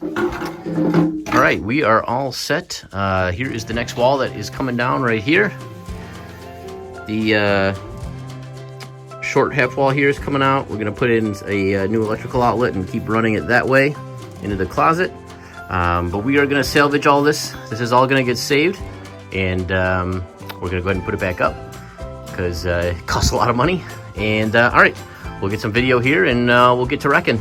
All right, we are all set. Here is the next wall that is coming down right here. The short half wall here is coming out. We're gonna put in a new electrical outlet and keep running it that way into the closet. But we are gonna salvage all this. This is all gonna get saved, and we're gonna go ahead and put it back up because it costs a lot of money. And all right, we'll get some video here and we'll get to wrecking.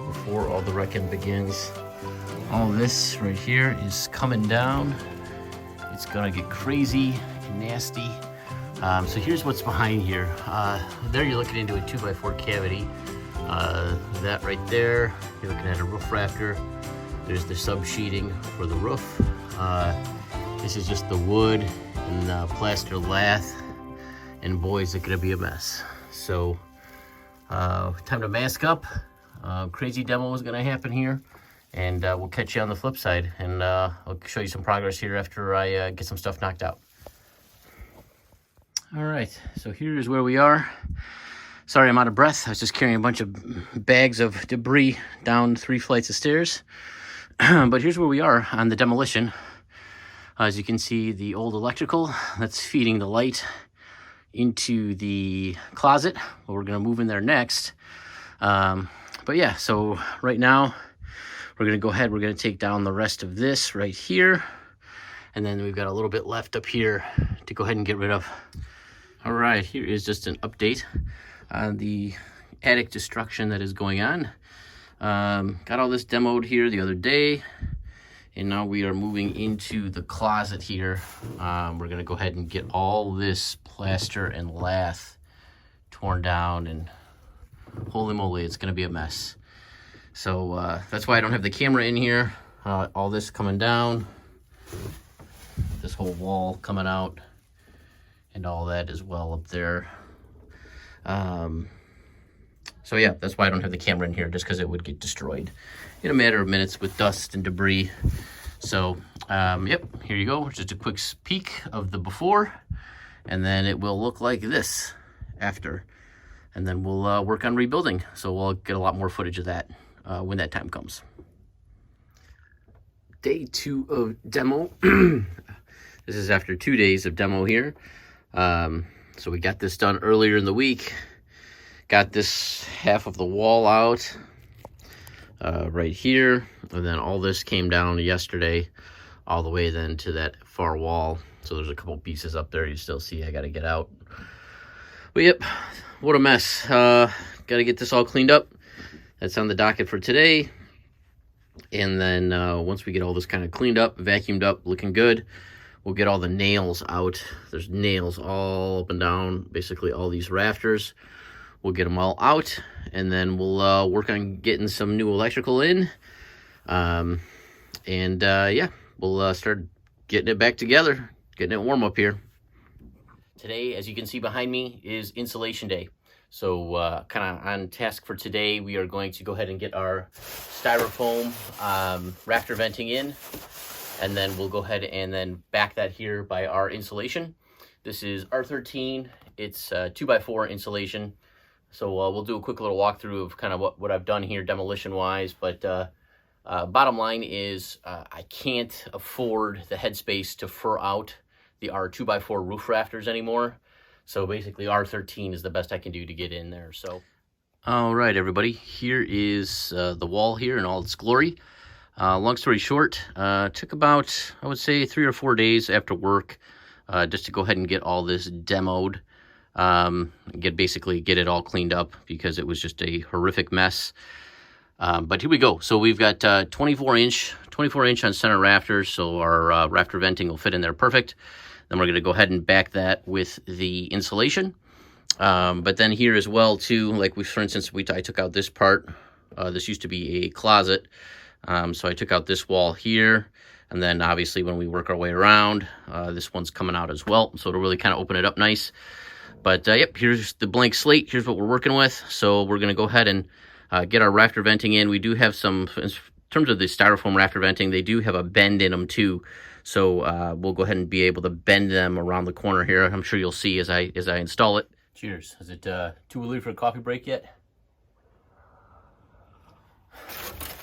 Before all the wrecking begins. All this right here is coming down. It's gonna get crazy and nasty. So here's what's behind here. There you're looking into a 2x4 cavity. That right there, you're looking at a roof rafter. There's the sub sheeting for the roof. This is just the wood and the plaster lath. And boy, is it gonna be a mess. So time to mask up. Crazy demo is going to happen here, and we'll catch you on the flip side, and I'll show you some progress here after I get some stuff knocked out. All right, so here's where we are. Sorry, I'm out of breath. I was just carrying a bunch of bags of debris down 3 flights of stairs. But here's where we are on the demolition. As you can see, the old electrical that's feeding the light into the closet. We're going to move in there next. But yeah, so right now we're gonna go ahead, we're gonna take down the rest of this right here. And then we've got a little bit left up here to go ahead and get rid of. All right, here is just an update on the attic destruction that is going on. Got all this demoed here the other day, and now we are moving into the closet here. We're gonna go ahead and get all this plaster and lath torn down, and holy moly, it's gonna be a mess. So that's why I don't have the camera in here. All this coming down, this whole wall coming out, and all that as well up there. So yeah, that's why I don't have the camera in here, just because it would get destroyed in a matter of minutes with dust and debris. So yep, here you go. Just a quick peek of the before, and then it will look like this after. And then we'll work on rebuilding. So we'll get a lot more footage of that when that time comes. Day 2 of demo. This is after 2 days of demo here. So we got this done earlier in the week. Got this half of the wall out right here. And then all this came down yesterday all the way then to that far wall. So there's a couple pieces up there you still see I got to get out. But yep, what a mess. Got to get this all cleaned up. That's on the docket for today. And then once we get all this kind of cleaned up, vacuumed up, looking good, we'll get all the nails out. There's nails all up and down, basically all these rafters. We'll get them all out, and then we'll work on getting some new electrical in. Yeah, we'll start getting it back together, getting it warm up here. Today, as you can see behind me, is insulation day. So kind of on task for today, we are going to go ahead and get our styrofoam rafter venting in, and then we'll go ahead and then back that here by our insulation. This is R13. It's 2x4 insulation. So we'll do a quick little walkthrough of kind of what I've done here demolition-wise. But bottom line is I can't afford the headspace to fur out the R2x4 roof rafters anymore. So basically R13 is the best I can do to get in there. So all right, everybody, here is the wall here in all its glory. Long story short, took about, I would say, 3 or 4 days after work just to go ahead and get all this demoed. Basically get it all cleaned up because it was just a horrific mess. But here we go. So we've got 24 inch on center rafters, so our rafter venting will fit in there perfect. Then we're going to go ahead and back that with the insulation. But then here as well too, like for instance, I took out this part. This used to be a closet, so I took out this wall here, and then obviously when we work our way around, this one's coming out as well, so it'll really kind of open it up nice. But yep, here's the blank slate. Here's what we're working with. So we're gonna go ahead and get our rafter venting in. We do have some, in terms of the styrofoam rafter venting, they do have a bend in them too. So we'll go ahead and be able to bend them around the corner here. I'm sure you'll see as I install it. Cheers. Is it too early for a coffee break yet?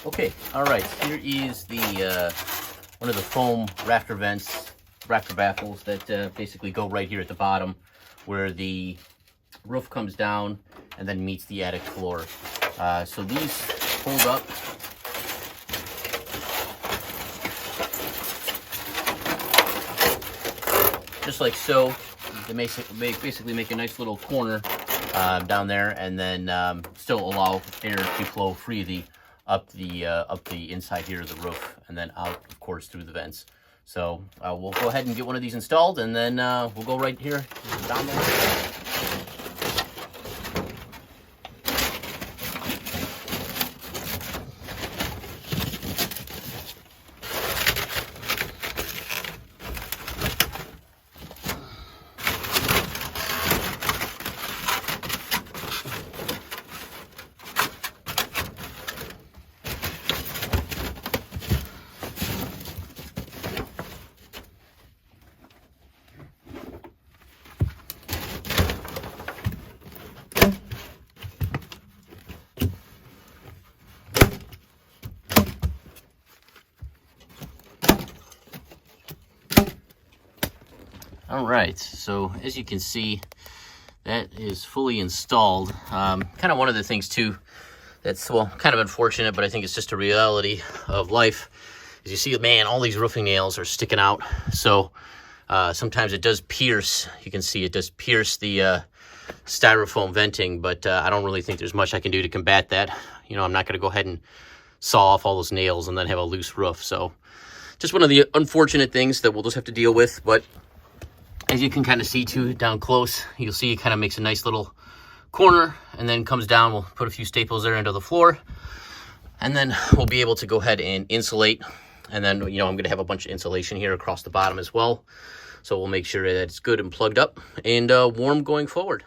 Okay, all right. Here is the one of the foam rafter vents, rafter baffles that basically go right here at the bottom, where the roof comes down and then meets the attic floor. So these hold up. Just like so. They basically make a nice little corner down there, and then still allow air to flow freely up the inside here of the roof, and then out, of course, through the vents. So we'll go ahead and get one of these installed, and then we'll go right here down there. All right, so as you can see, that is fully installed. Kind of one of the things too that's, well, kind of unfortunate, but I think it's just a reality of life, is you see, man, all these roofing nails are sticking out. So sometimes it does pierce. You can see it does pierce the styrofoam venting, but I don't really think there's much I can do to combat that. You know, I'm not going to go ahead and saw off all those nails and then have a loose roof. So just one of the unfortunate things that we'll just have to deal with. But as you can kind of see too down close, you'll see it kind of makes a nice little corner and then comes down. We'll put a few staples there into the floor, and then we'll be able to go ahead and insulate. And then, you know, I'm going to have a bunch of insulation here across the bottom as well. So we'll make sure that it's good and plugged up and warm going forward.